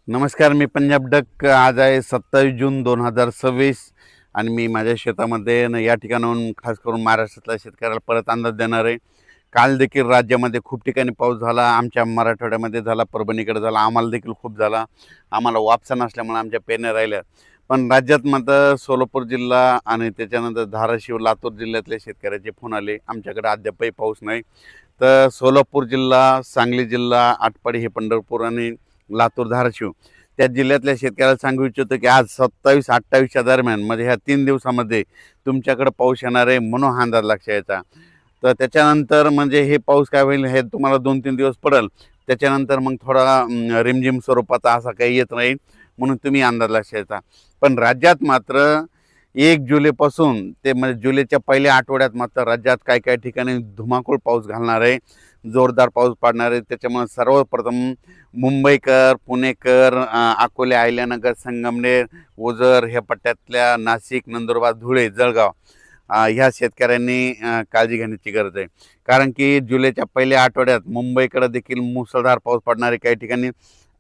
नमस्कार, मी पंजाब डक. आज आहे 27 जून 2026 आणि मी माझ्या शेतामध्ये या ठिकाणाहून खास करून महाराष्ट्रातल्या शेतकऱ्याला परत अंदाज देणार आहे. काल देखील राज्यामध्ये खूप ठिकाणी पाऊस झाला, आमच्या मराठवाड्यामध्ये झाला, परभणीकडे झाला, आम्हाला देखील खूप झाला. आम्हाला वापसा नसल्यामुळे आमच्या पेरण्या राहिल्या. पण राज्यात मात्र सोलापूर जिल्हा आणि त्याच्यानंतर धाराशिव लातूर जिल्ह्यातल्या शेतकऱ्याचे फोन आले, आमच्याकडे अद्यापही पाऊस नाही. तर सोलापूर जिल्हा, सांगली जिल्हा, आटपाडी हे पंढरपूर आणि लातूर धाराशिव त्या जिल्ह्यातल्या शेतकऱ्याला सांगू इच्छितो की आज 27-28च्या दरम्यान म्हणजे ह्या 3 दिवसामध्ये तुमच्याकडे पाऊस येणार आहे, म्हणून हा अंदाज लक्षात यायचा. तर त्याच्यानंतर म्हणजे हे पाऊस काय होईल हे तुम्हाला 2-3 दिवस पडेल. त्याच्यानंतर मग थोडा रिमझिम स्वरूपाचा असा काही येत नाही, म्हणून तुम्ही अंदाज लक्षात यायचा. पण राज्यात मात्र 1 जुलैपासून ते म्हणजे जुलैच्या पहिल्या आठवड्यात मात्र राज्यात काही काही ठिकाणी धुमाकूळ पाऊस घालणार आहे, जोरदार पाऊस पडणार आहे. त्याच्यामुळे सर्वप्रथम मुंबईकर, पुणेकर, अकोले, अहिल्यानगर, संगमनेर, ओझर ह्या पट्ट्यातल्या नाशिक, नंदुरबार, धुळे, जळगाव ह्या शेतकऱ्यांनी काळजी घेण्याची गरज आहे. कारण की जुलैच्या पहिल्या आठवड्यात मुंबईकडे देखील मुसळधार पाऊस पडणार आहे, काही ठिकाणी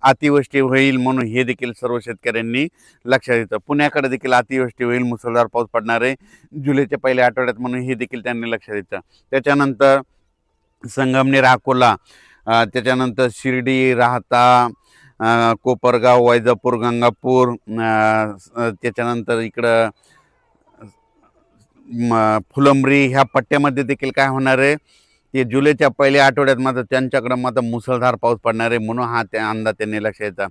अतिवृष्टी होईल, म्हणून हे देखील सर्व शेतकऱ्यांनी लक्षात येतं. पुण्याकडे देखील अतिवृष्टी होईल, मुसळधार पाऊस पडणार आहे जुलैच्या पहिल्या आठवड्यात, म्हणून हे देखील त्यांनी लक्षात येतं. त्याच्यानंतर संगमनेर, अकोला, त्याच्यानंतर शिर्डी, राहता, कोपरगाव, वैजापूर, गंगापूर, त्याच्यानंतर इकडं फुलंब्री ह्या पट्ट्यामध्ये देखील काय होणार आहे ते जुलैच्या पहिल्या आठवड्यात मात्र त्यांच्याकडं मात्र मुसळधार पाऊस पडणार आहे, म्हणून हा त्या अंदाज त्यांनी लक्षात येतात.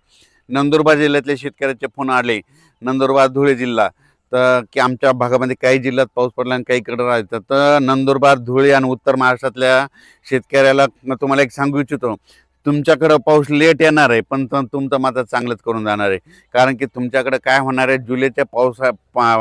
नंदुरबार जिल्ह्यातले शेतकऱ्याचे फोन आले, नंदुरबार, धुळे जिल्हा, तर की आमच्या भागामध्ये काही जिल्ह्यात पाऊस पडला आणि काहीकडे राहायचं. तर नंदुरबार, धुळे आणि उत्तर महाराष्ट्रातल्या शेतकऱ्याला तुम्हाला एक सांगू इच्छितो, तुमच्याकडं पाऊस लेट येणार आहे, पण तुमचं मात्र चांगलंच करून जाणार आहे. कारण की तुमच्याकडं काय होणार आहे, जुलैच्या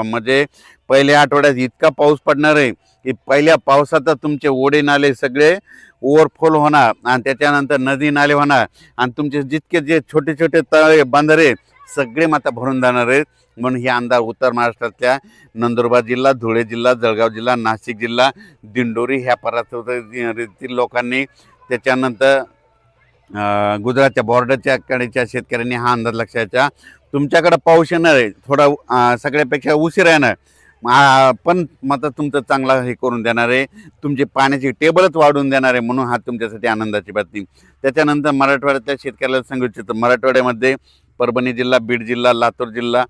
म्हणजे पहिल्या आठवड्यात इतका पाऊस पडणार आहे की पहिल्या पावसात तुमचे ओढे नाले सगळे ओव्हरफ्लो होणार आणि त्याच्यानंतर नदी नाले होणार आणि तुमचे जितके जे छोटे छोटे तळे बंधारे सगळे मात्र भरून जाणार आहेत. म्हणून हे अंदाज उत्तर महाराष्ट्रातल्या नंदुरबार जिल्हा, धुळे जिल्हा, जळगाव जिल्हा, नाशिक जिल्हा, दिंडोरी ह्या परिसरातील लोकांनी, त्याच्यानंतर गुजरातच्या बॉर्डरच्या कडेच्या शेतकऱ्यांनी हा अंदाज लक्षात यायचा. तुमच्याकडे पाऊस येणार आहे, थोडा सगळ्यापेक्षा उशीर येणार, पण मात्र तुमचं चांगला हे करून देणार आहे, तुमची पाण्याची टेबलच वाढवून देणार आहे, म्हणून हा तुमच्यासाठी आनंदाची बातमी. त्याच्यानंतर मराठवाड्यातल्या शेतकऱ्याला सांगू इच्छितो, मराठवाड्यामध्ये परभणी जिल्हा, बीड जिल्हा, लातूर जिल्हा,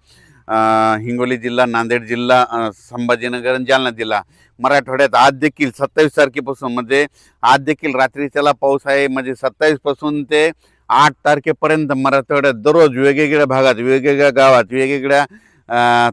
हिंगोली जिल्हा, नांदेड जिल्हा, संभाजीनगर आणि जालना जिल्हा, मराठवाड्यात आज देखील 27 तारखेपासून म्हणजे आज देखील रात्रीच्याला पाऊस आहे. म्हणजे 27 पासून ते 8 तारखेपर्यंत मराठवाड्यात दररोज वेगवेगळ्या भागात, वेगवेगळ्या गावात, वेगवेगळ्या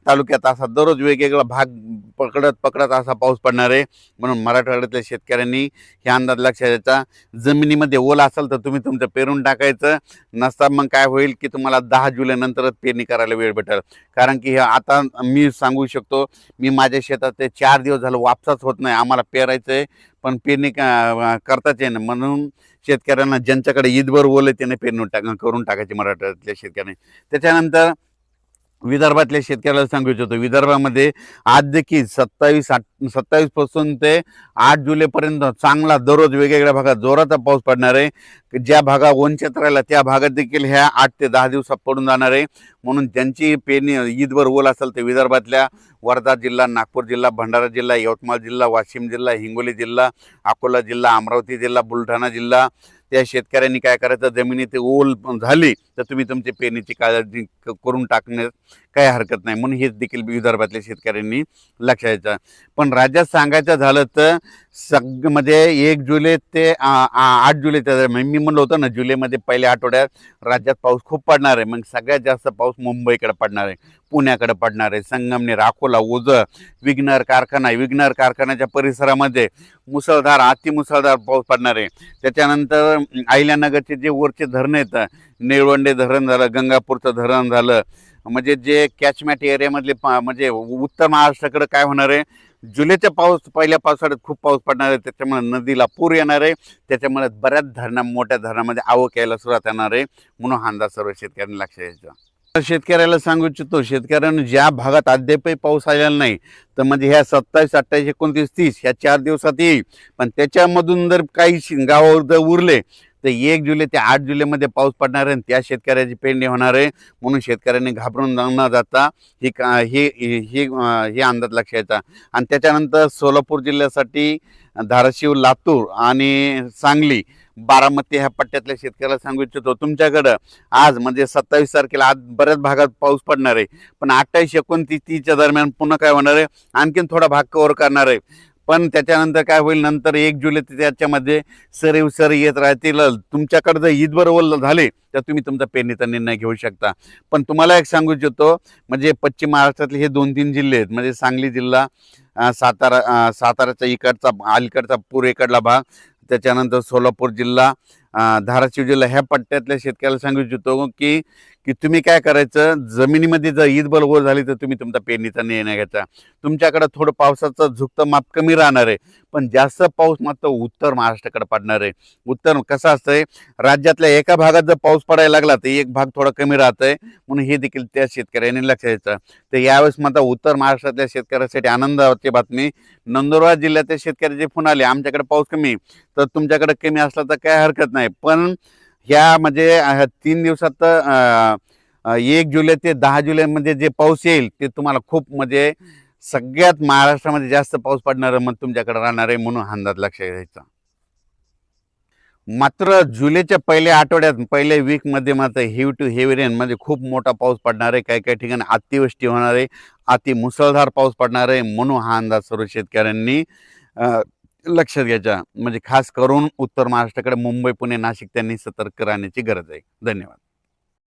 तालुक्यात असा दररोज वेगवेगळा भाग पकडत असा पाऊस पडणार आहे. म्हणून मराठवाड्यातल्या शेतकऱ्यांनी हे अंदाज लक्षात द्यायचा. जमिनीमध्ये ओला असेल तर तुम्ही तुमचं पेरून टाकायचं, नसता मग काय होईल की तुम्हाला 10 जुलैनंतरच पेरणी करायला वेळ भेटेल. कारण की आता मी सांगू शकतो, मी माझ्या शेतात ते 4 दिवस झालं वापसाच होत नाही, आम्हाला पेरायचं आहे पण पेरणी करताच येईना. म्हणून शेतकऱ्यांना ज्यांच्याकडे ईदभर ओले त्याने पेरणी करून टाकायची मराठवाड्यातल्या शेतकऱ्यांनी. त्याच्यानंतर विदर्भातल्या शेतकऱ्याला सांगू इच्छितो, विदर्भामध्ये आज देखील 27 पासून ते 8 जुलैपर्यंत चांगला दररोज वेगवेगळ्या भागात जोराचा पाऊस पडणार आहे. ज्या भागात वंचित राहिला त्या भागात देखील ह्या 8 ते 10 दिवसात पडून जाणार आहे. म्हणून ज्यांची पेरणी ईदभर ओल असेल ते विदर्भातल्या वर्धा जिल्हा, नागपूर जिल्हा, भंडारा जिल्हा, यवतमाळ जिल्हा, वाशिम जिल्हा, हिंगोली जिल्हा, अकोला जिल्हा, अमरावती जिल्हा, बुलढाणा जिल्हा, त्या शेतकऱ्यांनी काय करायचं, जमिनीत ओल झाली तर तुम्ही तुमची पेरणीची काळजी करून टाकण्यास काही हरकत नाही, म्हणून हेच देखील विदर्भातल्या शेतकऱ्यांनी लक्षात यायचं. पण राज्यात सांगायचं झालं तर म्हणजे 1 जुलै ते 8 जुलै दरम्यान मी म्हणलं होतं ना, जुलैमध्ये पहिल्या आठवड्यात राज्यात पाऊस खूप पडणार आहे. मग सगळ्यात जास्त पाऊस मुंबईकडे पडणार आहे, पुण्याकडे पडणार आहे, संगमनेर, अकोला, ओझर, विघ्नर कारखान्याच्या परिसरामध्ये मुसळधार, अतिमुसळधार पाऊस पडणार आहे. त्याच्यानंतर अहिल्यानगरचे जे वरचे धरण आहेत, निळवंडे धरण झालं, गंगापूरचं धरण झालं, म्हणजे जे कॅचमॅट एरियामधले म्हणजे उत्तर महाराष्ट्राकडे काय होणार आहे, जुलैच्या पहिल्या पावसाळ्यात खूप पाऊस पडणार आहे, त्याच्यामुळे नदीला पूर येणार आहे. त्याच्यामुळे बऱ्याच मोठ्या धरणामध्ये आवक यायला सुरुवात येणार आहे. म्हणून हा अंदाज सर्व शेतकऱ्यांनी लक्षात द्यायचा. शेतकऱ्याला सांगू इच्छितो, शेतकऱ्यांना ज्या भागात अद्यापही पाऊस आलेला नाही तर म्हणजे ह्या 27, 28, 29, 30 ह्या 4 दिवसात येईल. पण त्याच्यामधून जर काही गाव जर उरले तर 1 जुलै ते 8 जुलैमध्ये पाऊस पडणार आहे आणि त्या शेतकऱ्याची पेरणी होणार आहे. म्हणून शेतकऱ्यांनी घाबरून न जाता ही ही अंदाज लक्षात. आणि त्याच्यानंतर सोलापूर जिल्ह्यासाठी धाराशिव, लातूर आणि सांगली, बारामती ह्या पट्ट्यातल्या शेतकऱ्याला सांगू इच्छितो, तुमच्याकडं आज म्हणजे 27 तारखेला आज बऱ्याच भागात पाऊस पडणार आहे. पण 28, 29, 30च्या दरम्यान पुन्हा काय होणार आहे, आणखीन थोडा भाग कव्हर करणार आहे. पण त्याच्यानंतर काय होईल, नंतर 1 जुलै ते त्याच्यामध्ये सरी येत राहतील. तुमच्याकडे जर ईदभर ओल झाले तर तुम्ही तुमचा पेरणीचा निर्णय घेऊ शकता. पण तुम्हाला एक सांगू इच्छितो, म्हणजे पश्चिम महाराष्ट्रातले हे 2-3 जिल्हे आहेत, म्हणजे सांगली जिल्हा, साताराचा इकडचा अलीकडचा पूर्वेकडला भाग, त्याच्यानंतर सोलापूर जिल्हा, धाराशिव जिल्हा, ह्या पट्ट्यातल्या शेतकऱ्याला सांगू इच्छितो की की तुम्ही काय करायचं, जमिनीमध्ये जर ईदभर ओल झाली तर तुम्ही तुमचा पेरणीचा निर्णय घ्यायचा. तुमच्याकडे थोडं पावसाचं झुकतं माप कमी राहणार आहे, पण जास्त पाऊस मात्र उत्तर महाराष्ट्राकडे पडणार आहे. उत्तर कसं असतंय, राज्यातल्या एका भागात जर पाऊस पडायला लागला तर एक भाग थोडा कमी राहतंय, म्हणून हे देखील त्या शेतकऱ्यांनी लक्षात द्यायचं. तर यावेळेस मात्र उत्तर महाराष्ट्रातल्या शेतकऱ्यासाठी आनंदाची बातमी, नंदुरबार जिल्ह्यातल्या शेतकऱ्याचे फोन आले, आमच्याकडे पाऊस कमी, तर तुमच्याकडे कमी असला तर काय हरकत नाही. पण ह्या म्हणजे 3 दिवसात 1 जुलै ते 10 जुलैमध्ये जे पाऊस येईल ते तुम्हाला खूप म्हणजे सगळ्यात महाराष्ट्रामध्ये जास्त पाऊस पडणार मग तुमच्याकडे राहणार आहे, म्हणून हा अंदाज लक्षात घ्यायचा. मात्र जुलैच्या पहिल्या आठवड्यात, पहिल्या वीकमध्ये मात्र हेवी टू हेवी रेन म्हणजे खूप मोठा पाऊस पडणार आहे. काही काही ठिकाणी अतिवृष्टी होणार आहे, अति मुसळधार पाऊस पडणार आहे, म्हणून हा अंदाज सर्व शेतकऱ्यांनी लक्षात घ्यायचा. म्हणजे खास करून उत्तर महाराष्ट्राकडे मुंबई, पुणे, नाशिक त्यांनी सतर्क राहण्याची गरज आहे. धन्यवाद.